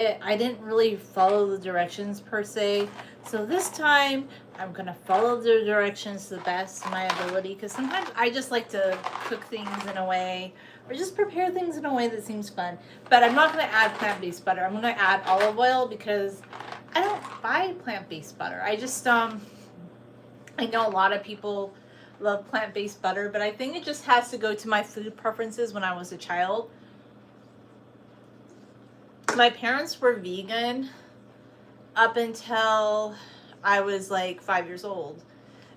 I didn't really follow the directions per se. So this time I'm gonna follow the directions to the best of my ability because sometimes I just like to cook things in a way or just prepare things in a way that seems fun. But I'm not gonna add plant-based butter. I'm gonna add olive oil because I don't buy plant-based butter. I know a lot of people love plant-based butter, but I think it just has to go to my food preferences when I was a child. My parents were vegan up until I was like 5 years old.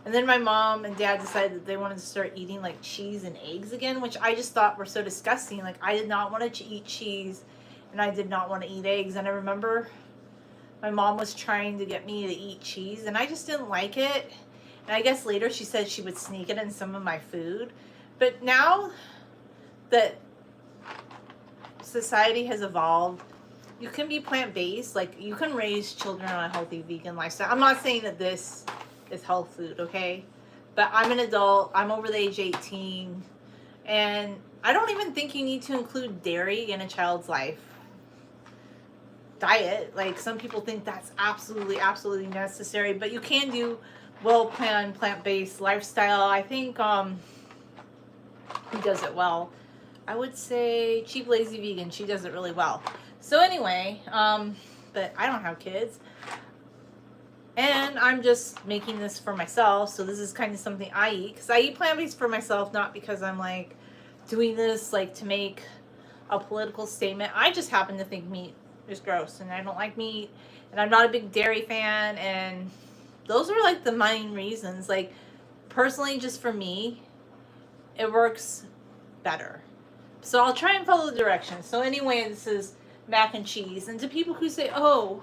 And then my mom and dad decided that they wanted to start eating like cheese and eggs again, which I just thought were so disgusting. Like I did not want to eat cheese and I did not want to eat eggs. And I remember my mom was trying to get me to eat cheese and I just didn't like it. And I guess later she said she would sneak it in some of my food. But now that society has evolved, you can be plant-based. Like you can raise children on a healthy vegan lifestyle. I'm not saying that this is health food, okay? But I'm an adult. I'm over the age 18. And I don't even think you need to include dairy in a child's life diet. Like some people think that's absolutely necessary. But you can do well-planned plant-based lifestyle. I think who does it well? I would say Cheap Lazy Vegan. She does it really well. So anyway, but I don't have kids. And I'm just making this for myself. So this is kind of something I eat. Because I eat plant-based for myself, not because I'm like doing this like to make a political statement. I just happen to think meat is gross. And I don't like meat. And I'm not a big dairy fan. And those are like the main reasons. Like personally, just for me, it works better. So I'll try and follow the directions. So anyway, this is mac and cheese. And to people who say, oh,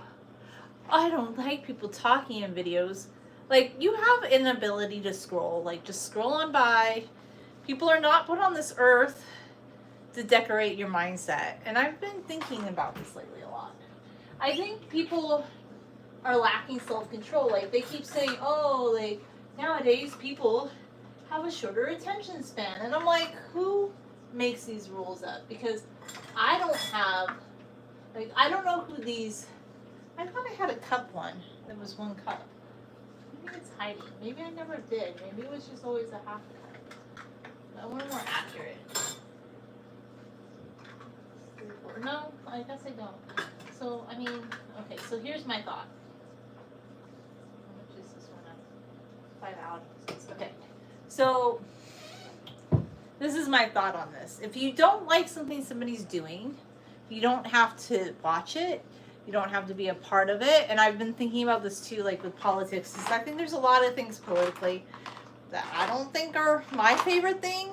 I don't like people talking in videos, like you have an ability to scroll. Like just scroll on by. People are not put on this earth to decorate your mindset. And I've been thinking about this lately a lot. I think people are lacking self-control. Like they keep saying, oh, like nowadays people have a shorter attention span. And I'm like, who makes these rules up? Because I don't have, like, I don't know who these, I thought I had a cup one. There was one cup. Maybe it's hiding. Maybe I never did. Maybe it was just always a half cup. I want more accurate. 3, 4. No, I guess I don't. So, I mean, okay, so here's my thought. How much is this one? 5 ounces. Okay. So, this is my thought on this. If you don't like something somebody's doing, you don't have to watch it. You don't have to be a part of it. And I've been thinking about this too, like with politics. I think there's a lot of things politically that I don't think are my favorite thing.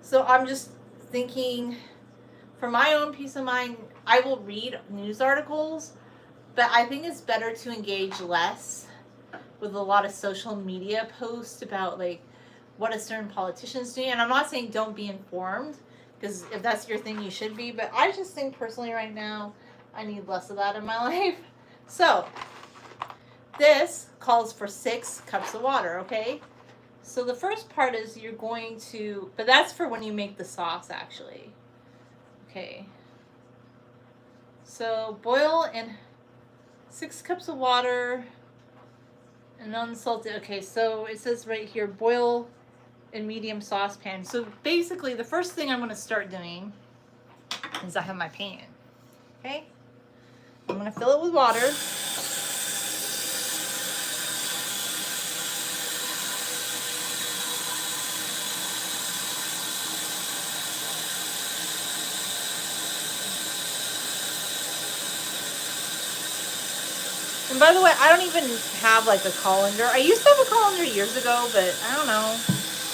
So I'm just thinking, for my own peace of mind, I will read news articles, but I think it's better to engage less with a lot of social media posts about like what a certain politician's doing. And I'm not saying don't be informed, because if that's your thing, you should be. But I just think personally right now, I need less of that in my life. So this calls for 6 cups of water, okay? So the first part is you're going to, but that's for when you make the sauce actually. Okay. So boil in 6 cups of water and unsalted. Okay, so it says right here, boil in medium saucepan. So basically the first thing I'm going to start doing is I have my pan. Okay? I'm going to fill it with water. And by the way, I don't even have like a colander. I used to have a colander years ago, but I don't know.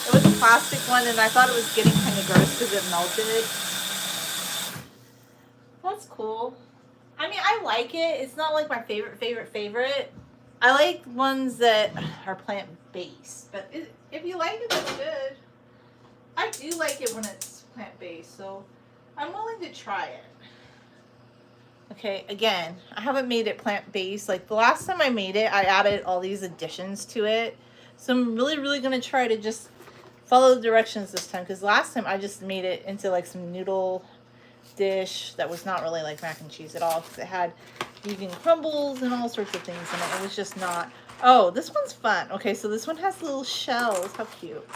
It was a plastic one and I thought it was getting kind of gross because it melted. That's cool. I mean, I like it. It's not like my favorite. I like ones that are plant-based. But if you like it, that's good. I do like it when it's plant-based, so I'm willing to try it. Okay, again, I haven't made it plant-based. Like the last time I made it, I added all these additions to it. So I'm really going to try to just follow the directions this time. Because last time I just made it into like some noodle dish that was not really like mac and cheese at all, because it had vegan crumbles and all sorts of things in it. It was just not. Oh, this one's fun. Okay, so this one has little shells. How cute.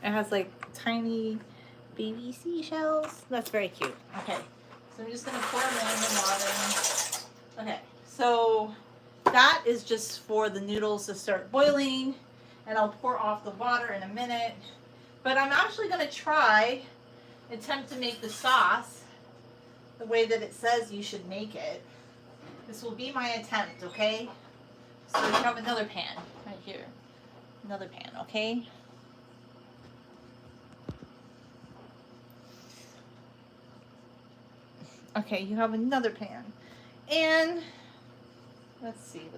It has like tiny baby seashells. That's very cute. Okay, so I'm just gonna pour them in the water. Okay, so that is just for the noodles to start boiling, and I'll pour off the water in a minute. But I'm actually gonna attempt to make the sauce the way that it says you should make it. This will be my attempt, okay? So you have another pan right here. Another pan, okay? Okay, you have another pan. And let's see.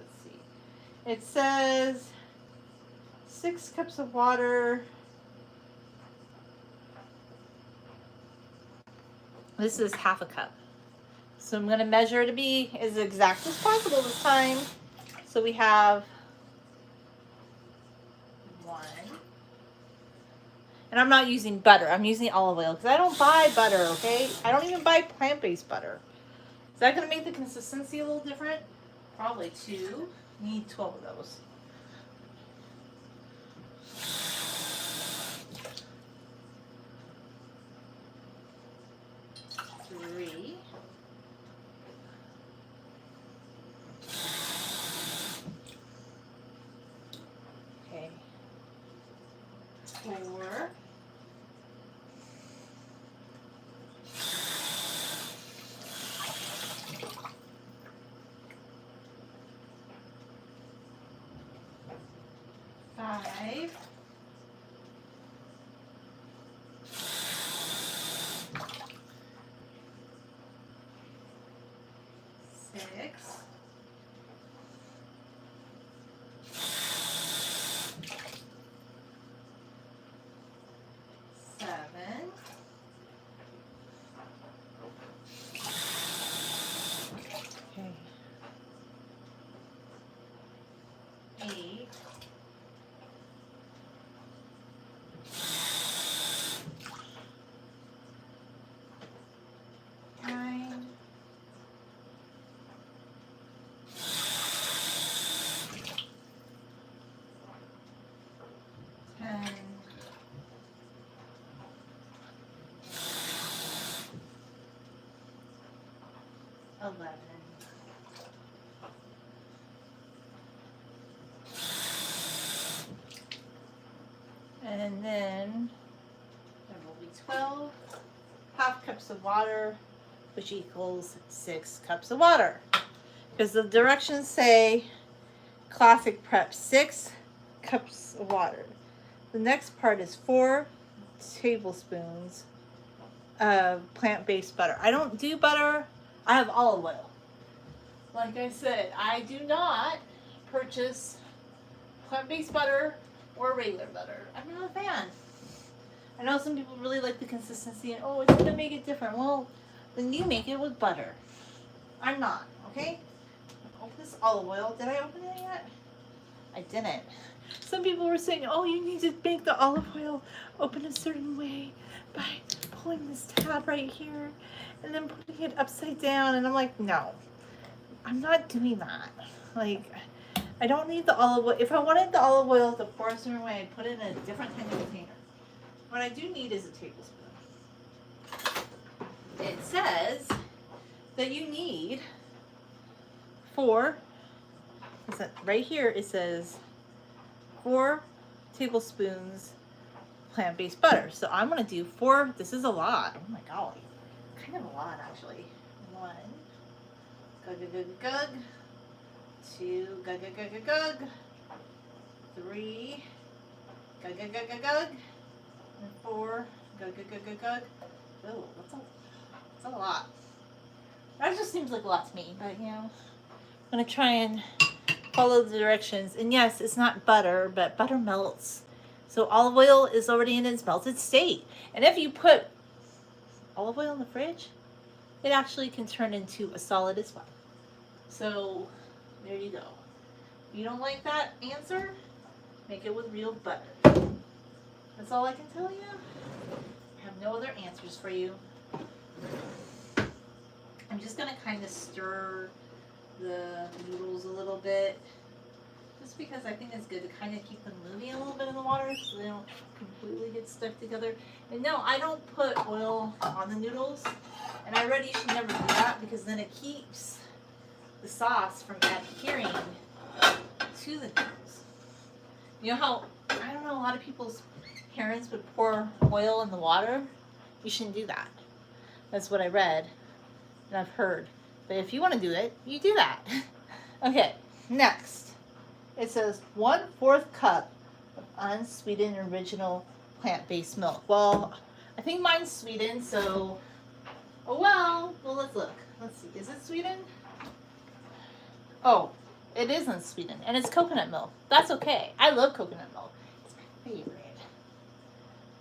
It says 6 cups of water. This is half a cup. So I'm going to measure to be as exact as possible this time. So we have 1. And I'm not using butter. I'm using olive oil because I don't buy butter, okay? I don't even buy plant-based butter. Is that going to make the consistency a little different? Probably 2. Need 12 of those. Three. Okay. 4. 5. 6. 7. Okay. 8. 9. 10. 11. And then there will be 12 half cups of water, which equals 6 cups of water. Because the directions say classic prep 6 cups of water. The next part is 4 tablespoons of plant-based butter. I don't do butter. I have olive oil. Like I said, I do not purchase plant-based butter or regular butter. I'm not a fan. I know some people really like the consistency and, oh, it's going to make it different. Well, then you make it with butter. I'm not, okay? Open this olive oil. Did I open it yet? I didn't. Some people were saying, oh, you need to make the olive oil open a certain way by pulling this tab right here and then putting it upside down. And I'm like, no, I'm not doing that. Like, I don't need the olive oil. If I wanted the olive oil to pour a certain way, I'd put it in a different kind of container. What I do need is a tablespoon. It says that you need 4, right here it says 4 tablespoons plant-based butter. So I'm going to do 4, this is a lot. Oh my golly. Kind of a lot actually. 1, gug, gug, gug, gug. 2, gug, gug, gug, gug, gug. 3, gug, gug, gug, gug, gug. And 4, gug, gug, gug, gug, gug. Oh, that's a lot. That just seems like a lot to me, but you know, I'm going to try and follow the directions. And yes, it's not butter, but butter melts. So olive oil is already in its melted state. And if you put olive oil in the fridge, it actually can turn into a solid as well. So there you go. If you don't like that answer, Make it with real butter. That's all I can tell you. I have no other answers for you. I'm just gonna kind of stir the noodles a little bit, just because I think it's good to kind of keep them moving a little bit in the water so they don't completely get stuck together. And no, I don't put oil on the noodles, and I read you should never do that because then it keeps the sauce from adhering to the noodles. You know how, I don't know, a lot of people's parents would pour oil in the water? You shouldn't do that. That's what I read and I've heard. But if you want to do it, you do that. Okay, next. It says 1/4 cup of unsweetened original plant-based milk. Well, I think mine's sweetened, so, oh well, let's look. Let's see, is it sweetened? Oh, it is unsweetened, and it's coconut milk. That's okay. I love coconut milk. It's my favorite.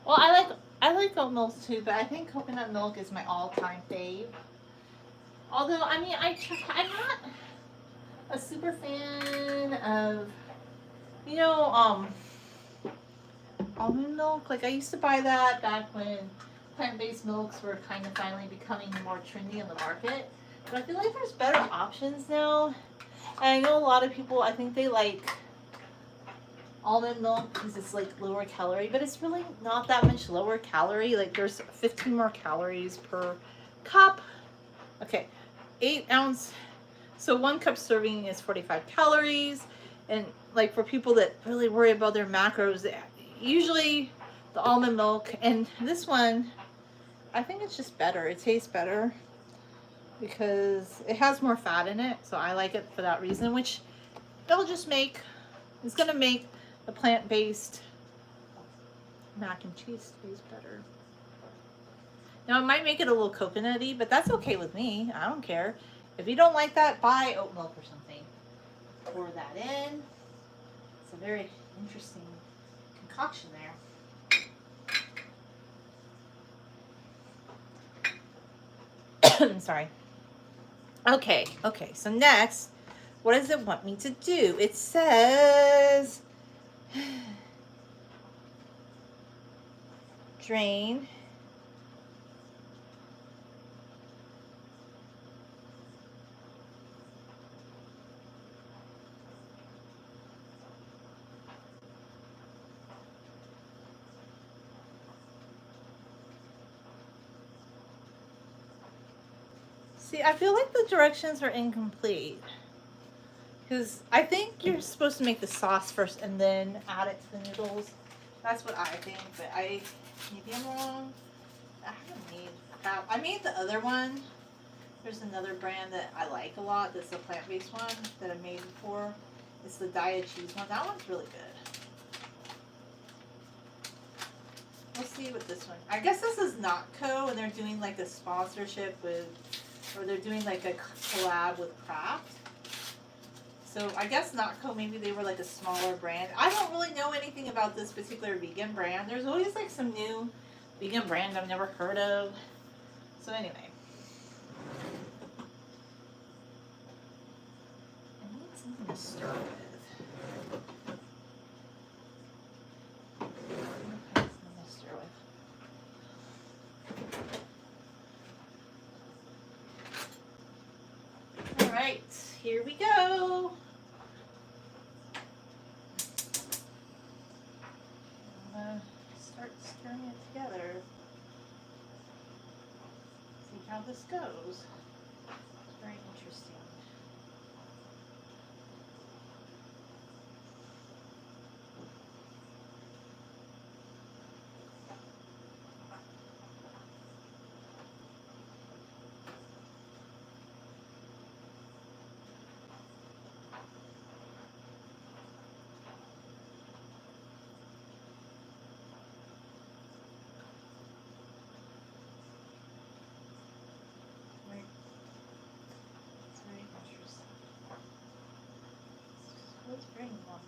Well, I like oat milk too, but I think coconut milk is my all-time fave. Although, I mean, I'm not a super fan of, you know, almond milk. Like, I used to buy that back when plant-based milks were kind of finally becoming more trendy in the market. But I feel like there's better options now. And I know a lot of people, I think they like almond milk because it's like lower calorie, but it's really not that much lower calorie. Like, there's 15 more calories per cup. Okay, 8 ounce. So 1 cup serving is 45 calories. And like for people that really worry about their macros, usually the almond milk, and this one, I think it's just better. It tastes better because it has more fat in it. So I like it for that reason, which it's going to make the plant-based mac and cheese taste better. Now, it might make it a little coconutty, but that's okay with me. I don't care. If you don't like that, buy oat milk or something. Pour that in. It's a very interesting concoction there. I'm sorry. Okay, so next, what does it want me to do? It says drain. See, I feel like the directions are incomplete. Because I think you're supposed to make the sauce first and then add it to the noodles. That's what I think, but maybe I'm wrong. I haven't made that. I made the other one. There's another brand that I like a lot that's a plant-based one that I made before. It's the Diet Cheese one. That one's really good. We'll see with this one. I guess this is Notco, and they're doing like a sponsorship with, or they're doing like a collab with Kraft. So I guess Notco, maybe they were like a smaller brand. I don't really know anything about this particular vegan brand. There's always like some new vegan brand I've never heard of. So anyway. I need something to stir with. Alright, here we go. Start stirring it together. See how this goes. It's very interesting. Let's bring them up.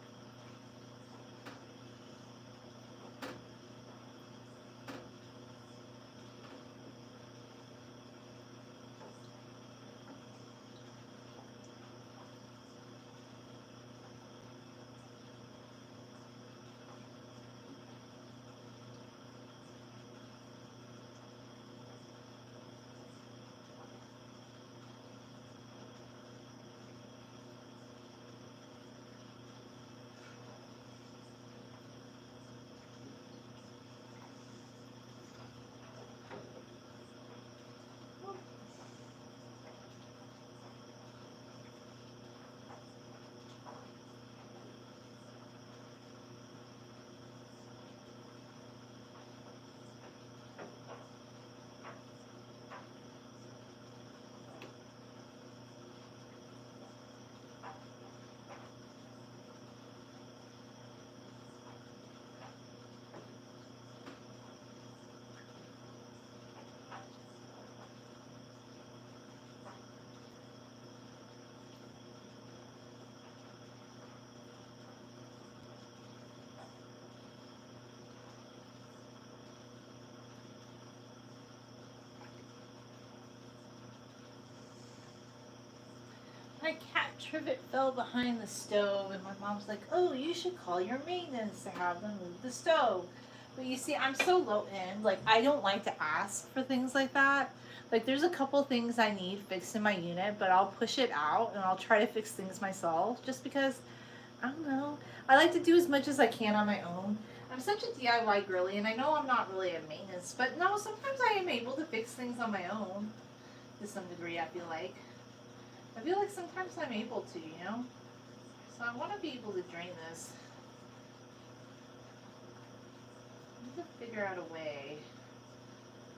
My cat trivet fell behind the stove, and my mom's like, oh, you should call your maintenance to have them move the stove. But you see, I'm so low end, like, I don't like to ask for things like that. Like, there's a couple things I need fixed in my unit, but I'll push it out and I'll try to fix things myself just because, I don't know, I like to do as much as I can on my own. I'm such a DIY girly, and I know I'm not really a maintenance, but no, sometimes I am able to fix things on my own to some degree, I feel like. I feel like sometimes I'm able to, you know? So I want to be able to drain this. I need to figure out a way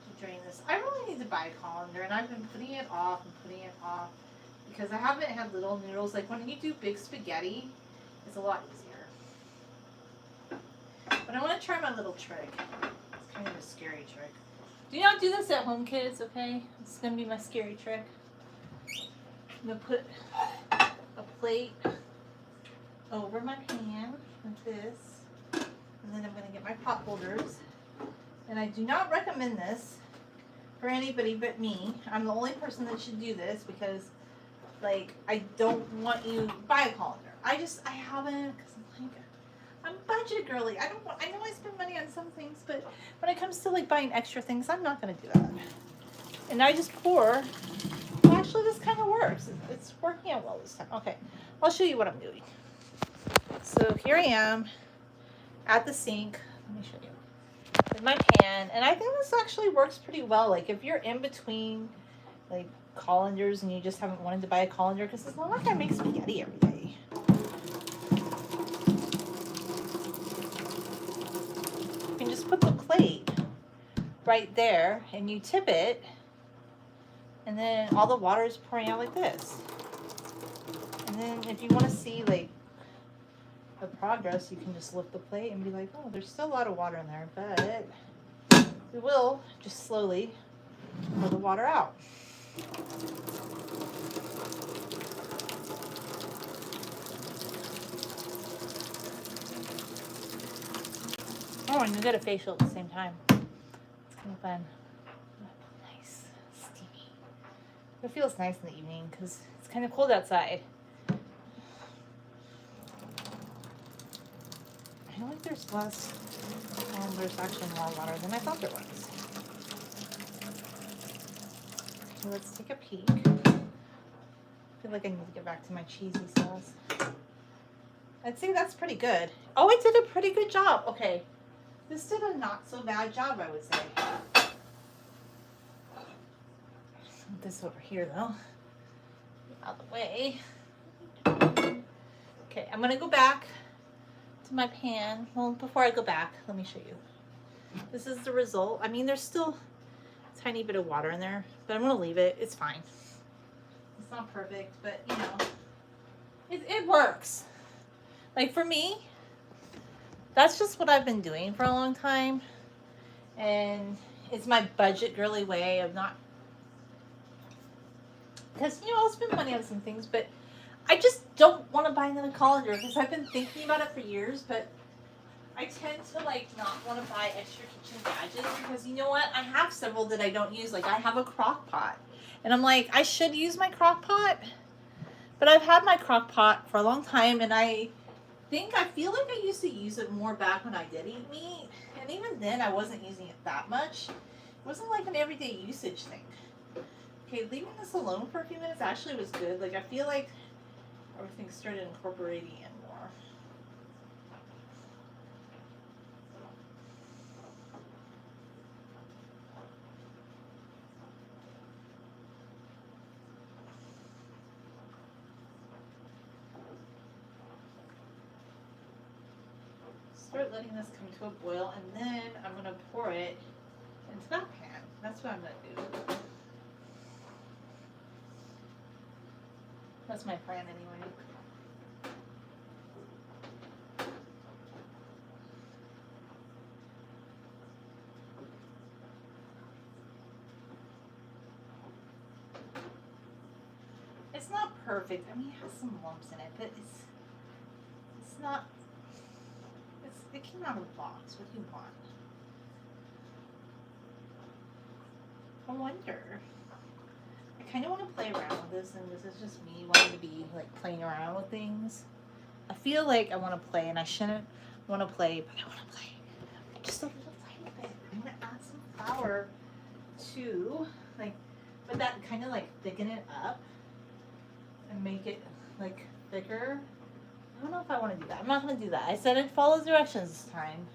to drain this. I really need to buy a colander, and I've been putting it off and putting it off because I haven't had little noodles. Like when you do big spaghetti, it's a lot easier. But I want to try my little trick. It's kind of a scary trick. Do not do this at home, kids, okay? This is going to be my scary trick. I'm going to put a plate over my pan like this, and then I'm going to get my pot holders. And I do not recommend this for anybody but me. I'm the only person that should do this because, like, I don't want you to buy a colander. I haven't, because I'm budget girly. I know I spend money on some things, but when it comes to like buying extra things, I'm not going to do that. And I just pour. Well, actually, this kind of works. It's working out well this time. Okay, I'll show you what I'm doing. So here I am at the sink. Let me show you. With my pan, and I think this actually works pretty well. Like if you're in between like colanders and you just haven't wanted to buy a colander, because it's not like I make spaghetti every day. You can just put the plate right there and you tip it, and then all the water is pouring out like this. And then if you want to see like the progress, you can just lift the plate and be like, oh, there's still a lot of water in there, but we will just slowly pour the water out. Oh, and you get a facial at the same time. It's kind of fun. Nice, steamy. It feels nice in the evening because it's kind of cold outside. I feel like there's less. Well, there's actually more water than I thought there was. So let's take a peek. I feel like I need to get back to my cheesy sauce. I'd say that's pretty good. Oh, I did a pretty good job. Okay. This did a not so bad job, I would say. Put this over here though. Out of the way. Okay, I'm gonna go back to my pan. Well, before I go back, let me show you. This is the result. I mean, there's still a tiny bit of water in there, but I'm gonna leave it. It's fine. It's not perfect, but you know, it works. Like for me, that's just what I've been doing for a long time, and it's my budget girly way of not, because you know I'll spend money on some things, but I just don't want to buy another colander because I've been thinking about it for years, but I tend to like not want to buy extra kitchen gadgets because you know what, I have several that I don't use. Like I have a crock pot, and I'm like, I should use my crock pot, but I've had my crock pot for a long time, and I feel like I used to use it more back when I did eat meat, and even then I wasn't using it that much. It wasn't like an everyday usage thing. Okay, leaving this alone for a few minutes actually was good. Like I feel like everything started incorporating in more. Start letting this come to a boil, and then I'm going to pour it into that pan. That's what I'm going to do. That's my plan anyway. It's not perfect. I mean, it has some lumps in it, but it's not. It came out of the box. What do you want? I wonder. I kind of want to play around with this, and this is just me wanting to be like playing around with things. I feel like I want to play, and I shouldn't want to play, but I want to play just a little tiny bit. I'm gonna add some flour to like, but that kind of like thicken it up and make it like thicker. I don't know if I want to do that. I'm not going to do that. I said I'd follow directions this time.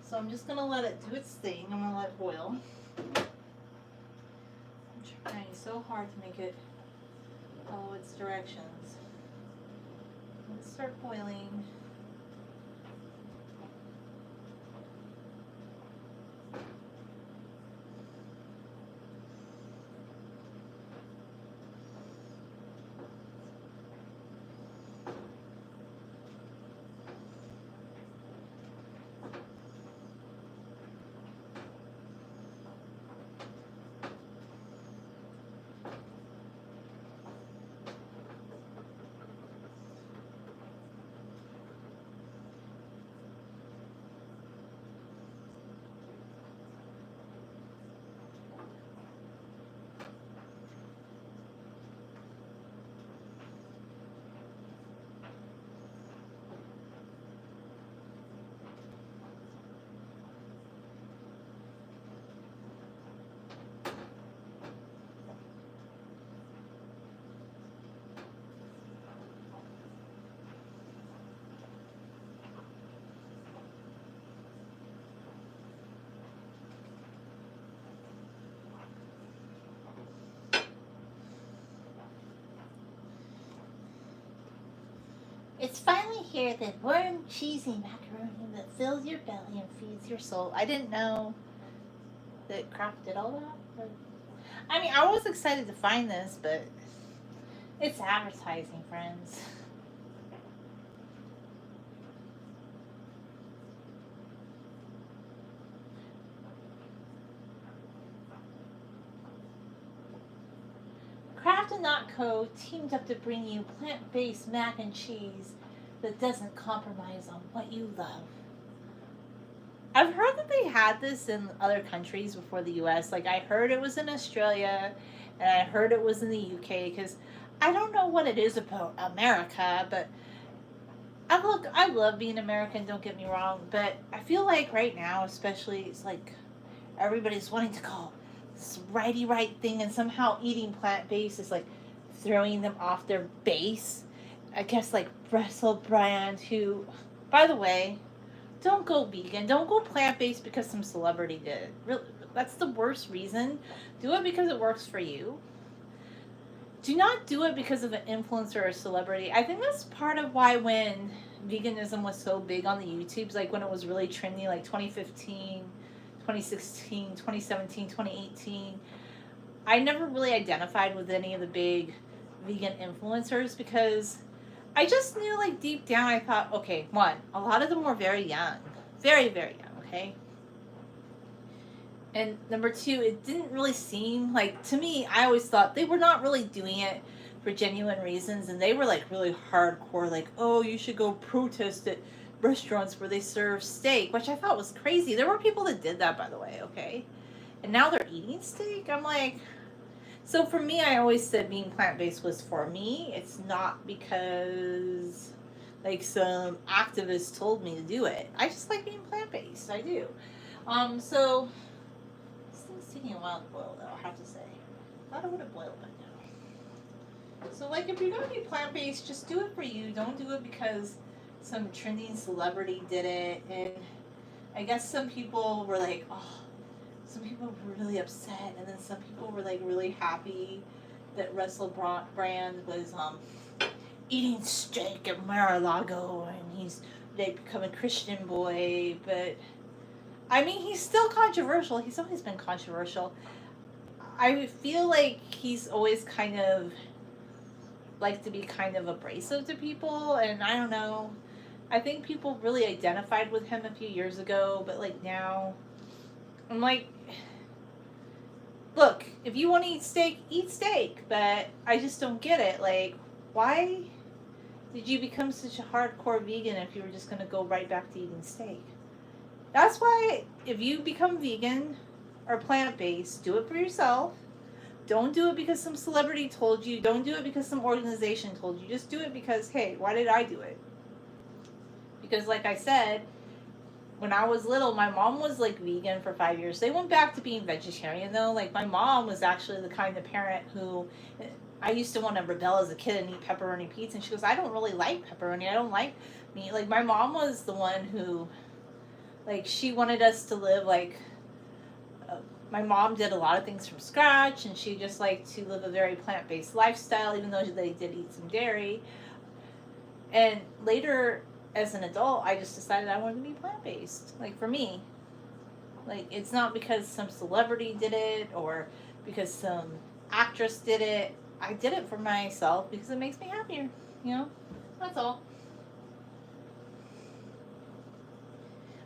So I'm just going to let it do its thing. I'm going to let it boil. I'm trying so hard to make it follow its directions. Let's start boiling. It's finally here, that warm, cheesy macaroni that fills your belly and feeds your soul. I didn't know that Kraft did all that. But, I mean, I was excited to find this, but it's advertising, friends. Kraft and Not Co. teamed up to bring you plant-based mac and cheese that doesn't compromise on what you love. I've heard that they had this in other countries before the US. Like, I heard it was in Australia, and I heard it was in the UK, because I don't know what it is about America, but I love being American, don't get me wrong, but I feel like right now, especially, it's like everybody's wanting to call this righty right thing, and somehow eating plant-based is like throwing them off their base. I guess like Russell Brand, who, by the way, don't go vegan, don't go plant-based because some celebrity did it. Really, that's the worst reason. Do it because it works for you. Do not do it because of an influencer or a celebrity. I think that's part of why when veganism was so big on the YouTubes, like when it was really trendy, like 2015, 2016, 2017, 2018, I never really identified with any of the big vegan influencers because I just knew, like, deep down, I thought, okay, one, a lot of them were very young. Very, very young, okay? And number two, it didn't really seem like, to me, I always thought they were not really doing it for genuine reasons, and they were, like, really hardcore, like, oh, you should go protest at restaurants where they serve steak, which I thought was crazy. There were people that did that, by the way, okay? And now they're eating steak? I'm like... So for me, I always said being plant-based was for me. It's not because, like, some activist told me to do it. I just like being plant-based. I do. So... This thing's taking a while to boil, though, I have to say. I thought it would have boiled by now. So, like, if you're going to be plant-based, just do it for you. Don't do it because some trending celebrity did it. And I guess some people were like, oh, some people were really upset. And then some people were, like, really happy that Russell Brand was eating steak at Mar-a-Lago. And he's, like, become a Christian boy. But, I mean, he's still controversial. He's always been controversial. I feel like he's always kind of like to be kind of abrasive to people, and I don't know. I think people really identified with him a few years ago, but like now, I'm like, look, if you want to eat steak, but I just don't get it. Like, why did you become such a hardcore vegan if you were just going to go right back to eating steak? That's why if you become vegan or plant-based, do it for yourself. Don't do it because some celebrity told you. Don't do it because some organization told you. Just do it because, hey, why did I do it? Because like I said, when I was little, my mom was like vegan for 5 years. They went back to being vegetarian though. Like my mom was actually the kind of parent who, I used to want to rebel as a kid and eat pepperoni pizza, and she goes, I don't really like pepperoni. I don't like meat. Like my mom was the one who, like, she wanted us to live like. My mom did a lot of things from scratch, and she just liked to live a very plant-based lifestyle, even though they did eat some dairy. And later, as an adult, I just decided I wanted to be plant-based. Like, for me. Like, it's not because some celebrity did it or because some actress did it. I did it for myself because it makes me happier. You know? That's all.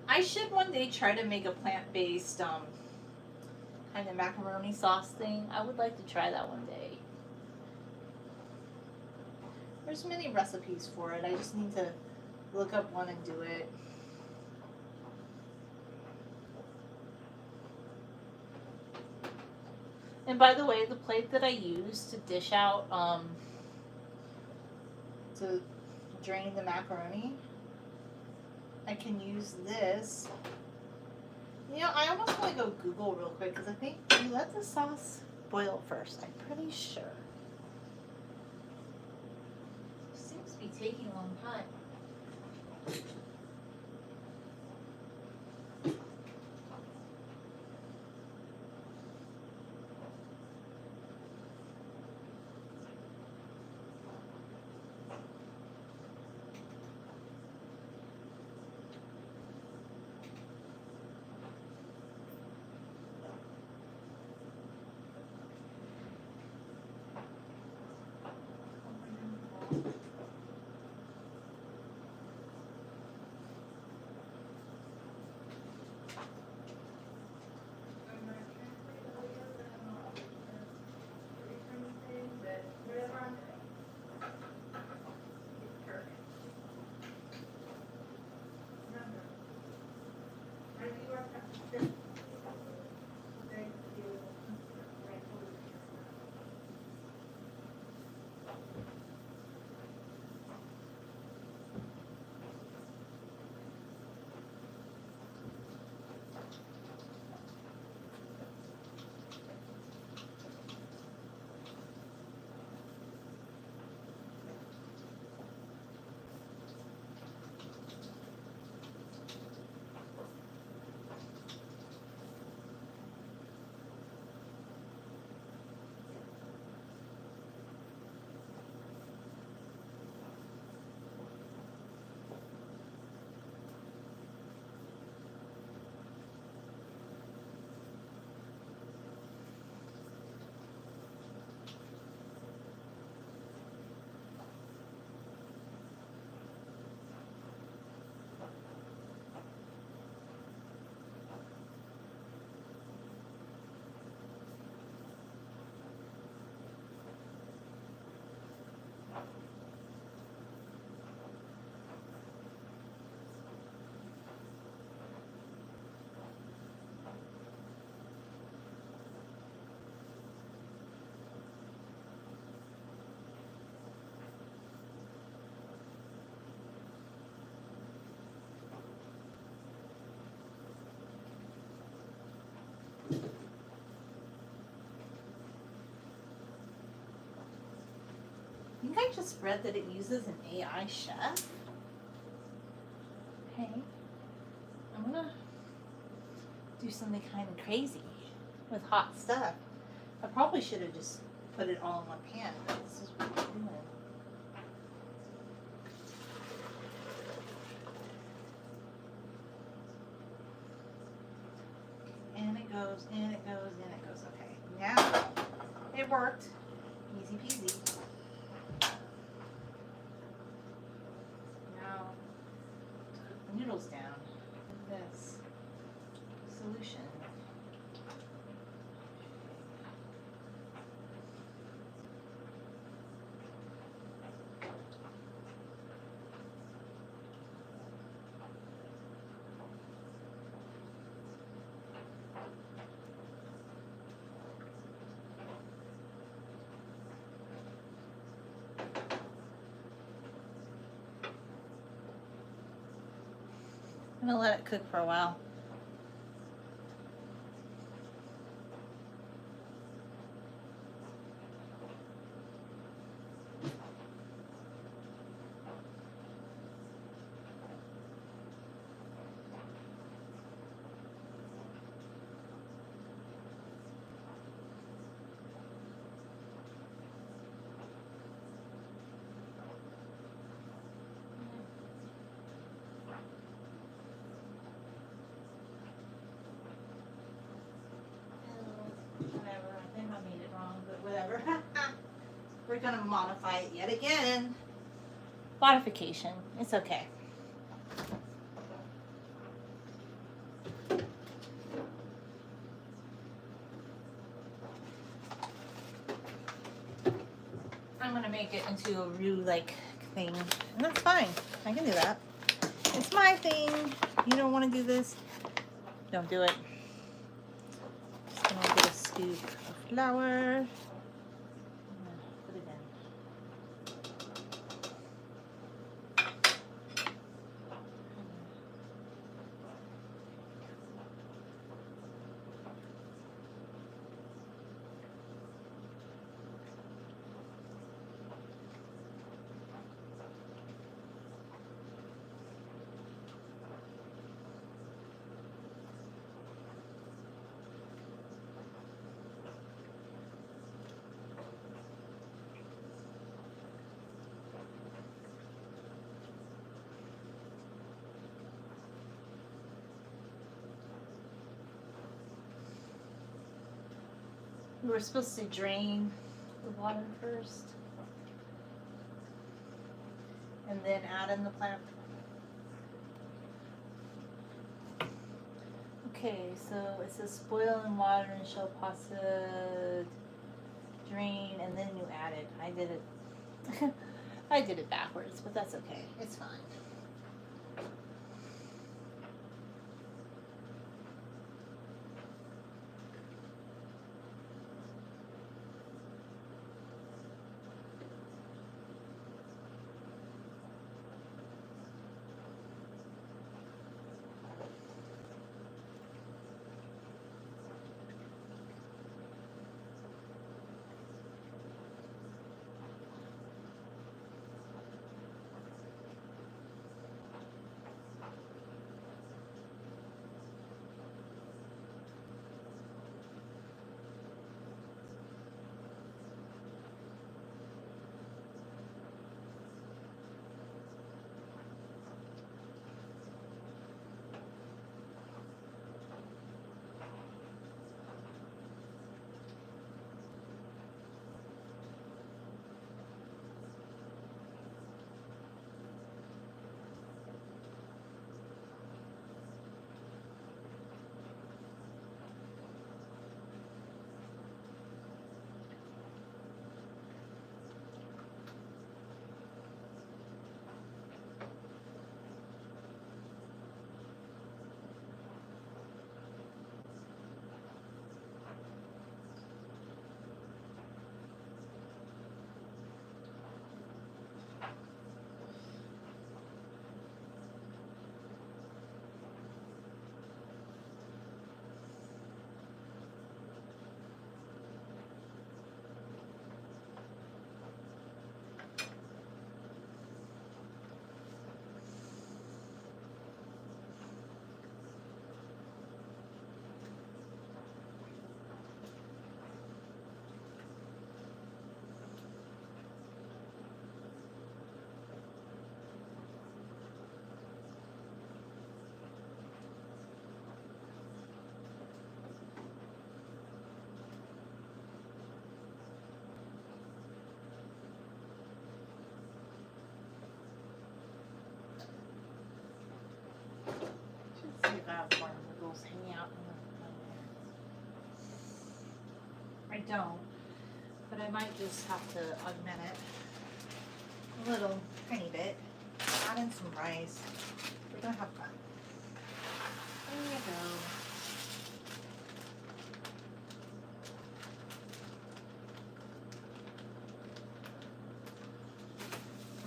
I should one day try to make a plant-based, kind of macaroni sauce thing. I would like to try that one day. There's many recipes for it. I just need to look up one and do it. And by the way, the plate that I use to dish out, to drain the macaroni, I can use this. You know, I almost want to go Google real quick because I think you let the sauce boil first. I'm pretty sure. Seems to be taking a long time. I think I just read that it uses an AI chef. Okay. I'm gonna do something kind of crazy with hot stuff. I probably should have just put it all in one pan, but this is what I'm doing. And it goes, and it goes, and it goes. Okay, now it worked. Easy peasy. Now, put the noodles down with this solution. I'm gonna let it cook for a while. Whatever, I think I made it wrong, but whatever. We're gonna modify it yet again. Modification, it's okay. I'm gonna make it into a roux-like thing, and that's fine. I can do that. It's my thing. You don't want to do this, don't do it. Just gonna get a scoop of flour. Put it in. We're supposed to drain the water first and then add in the plant. Okay, so it says boil in water and shell pasta, drain, and then you add it. I did it. I did it backwards, but that's okay. It's fine. See if I have more noodles hanging out in the I don't, but I might just have to augment it a little tiny bit. Add in some rice. We're gonna have fun. There you go.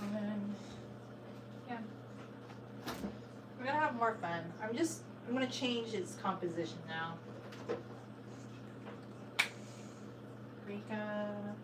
And then, yeah. We're gonna have more fun. I'm gonna change its composition now. Paprika.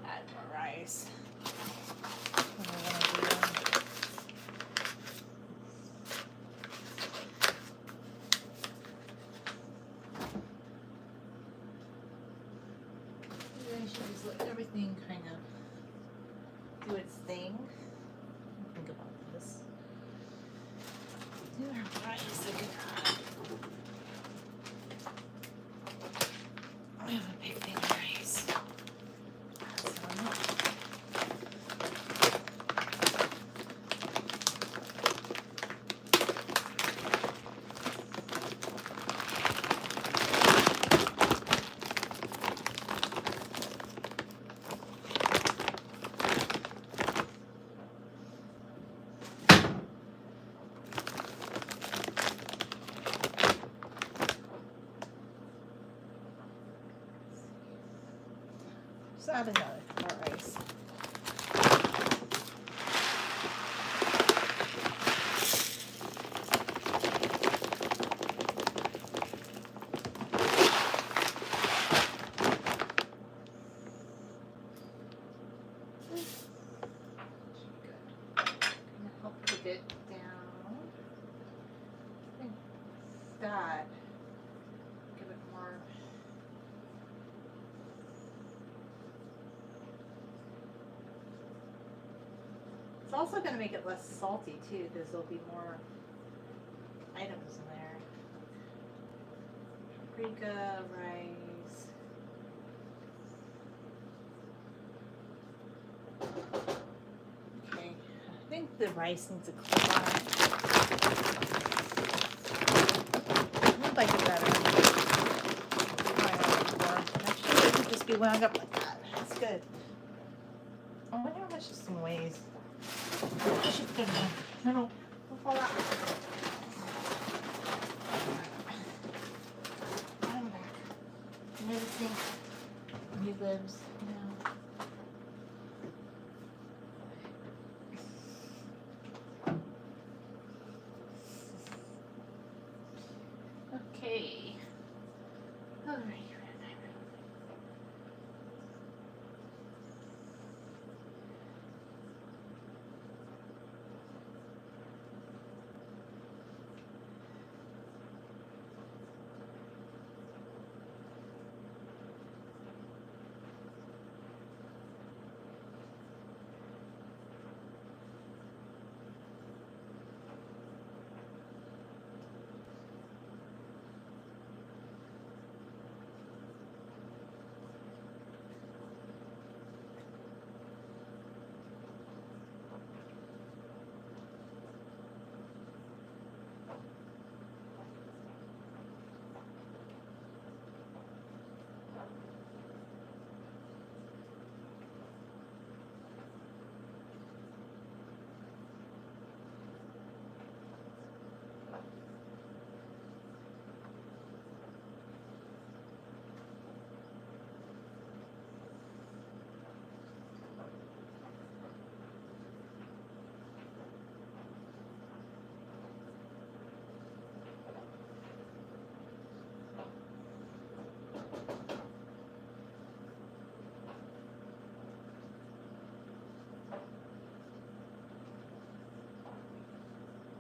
Add more rice. I should just let everything kind of do its thing. Think about this. Do our rice again. We have a big thing of rice. Just add another more rice. Help cook it down. I think that give it more. It's also going to make it less salty too, because there'll be more items in there. Paprika, rice. Okay, I think the rice needs a cook on. I would like it better. Actually, it could just be wound up like that. That's good. I wonder how much this thing weighs. I should put it in. No, don't fall out. I'm back. Near the sink. He lives now. Okay. All right.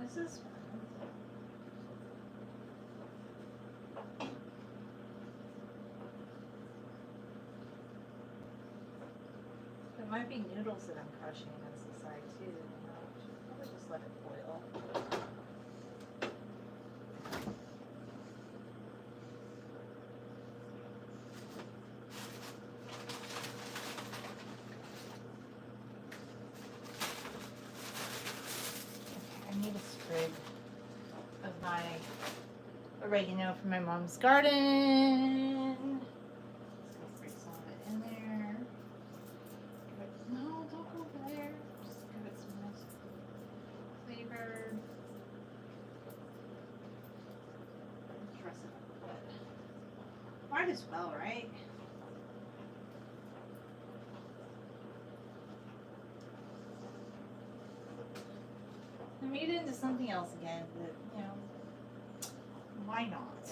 This is there might be noodles that I'm crushing against the side too. Should probably just let it boil. Okay, I need a sprig of my oregano from my mom's garden. Let's go sprig some of it in there. No, don't go over there. Just give it some nice flavor. Dress it up a bit. Might as well, right? I made it into something else again, but you know, why not?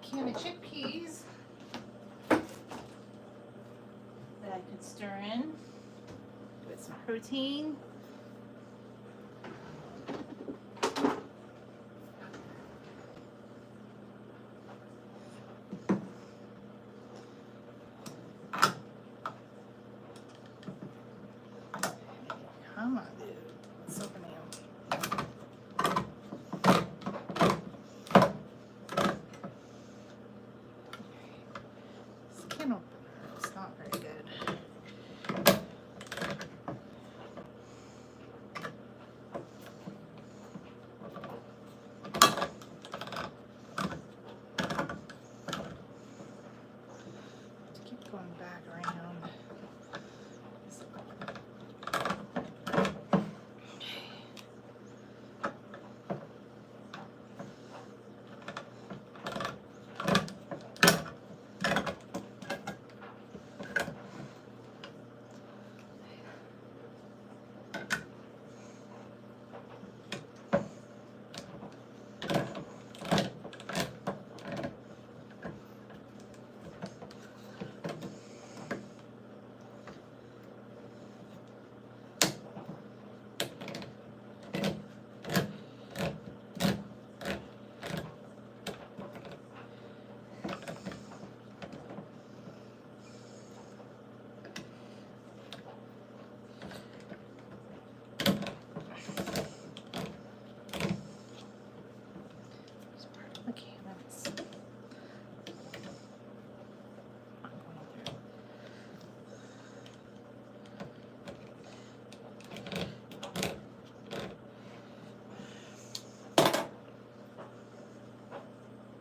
Can of chickpeas that I could stir in with some protein. Come on, dude. It's opening up. Skin opener. It's not very good. Keep going back around.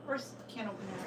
First can opener.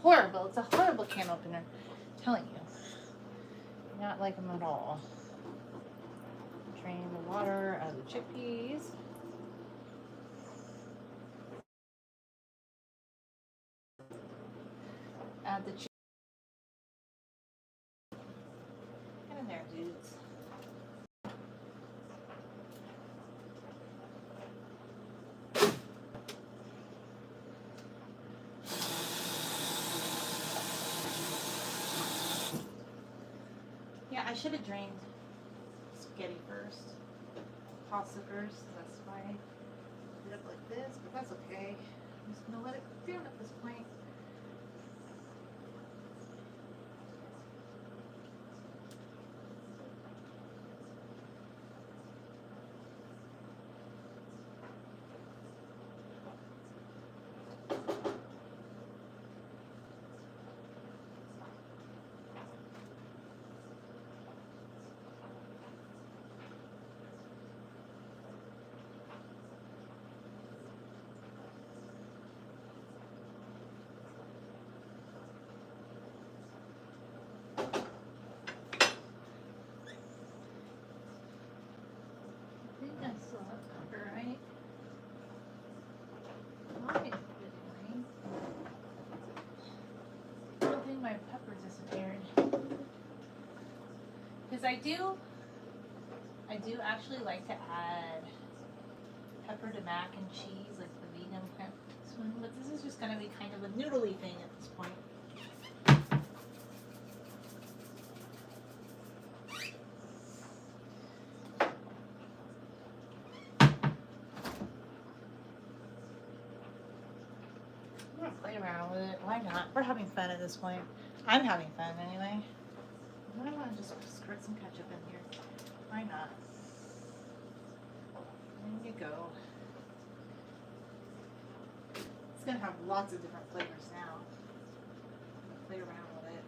Horrible. It's a horrible can opener. I'm telling you. Not like them at all. Drain the water out of the chickpeas. Add the chickpeas. Get in there, dudes. Yeah, I should have drained spaghetti first, pasta first. That's why I did it like this, but that's okay. I'm just gonna let it cook down at this point. Because I do actually like to add pepper to mac and cheese, like the vegan plant one, but this is just going to be kind of a noodly thing at this point. I'm going to play around with it. Why not? We're having fun at this point. I'm having fun anyway. I want to just squirt some ketchup in here. Why not? There you go. It's going to have lots of different flavors now. I'm going to play around with it.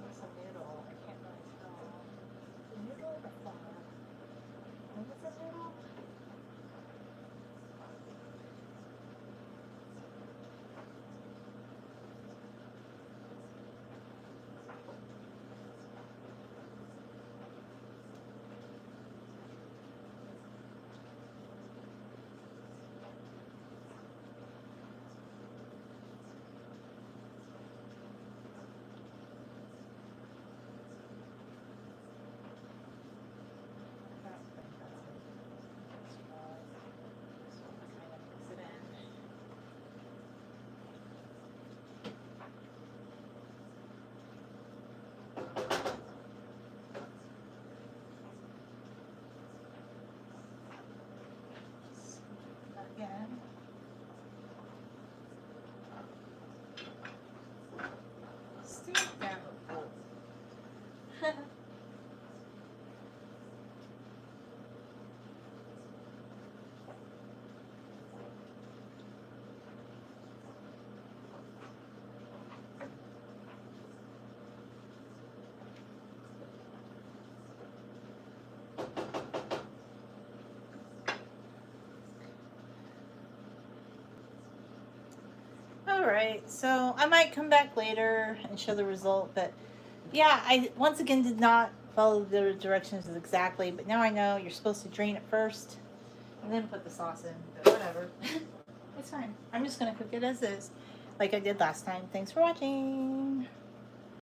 What's a noodle? I can't really tell. A noodle or flour? I think it's a noodle. Again. Stick down the bowl. Alright, so I might come back later and show the result, but yeah, I once again did not follow the directions exactly, but now I know you're supposed to drain it first and then put the sauce in, but whatever. It's fine. I'm just going to cook it as is, like I did last time. Thanks for watching.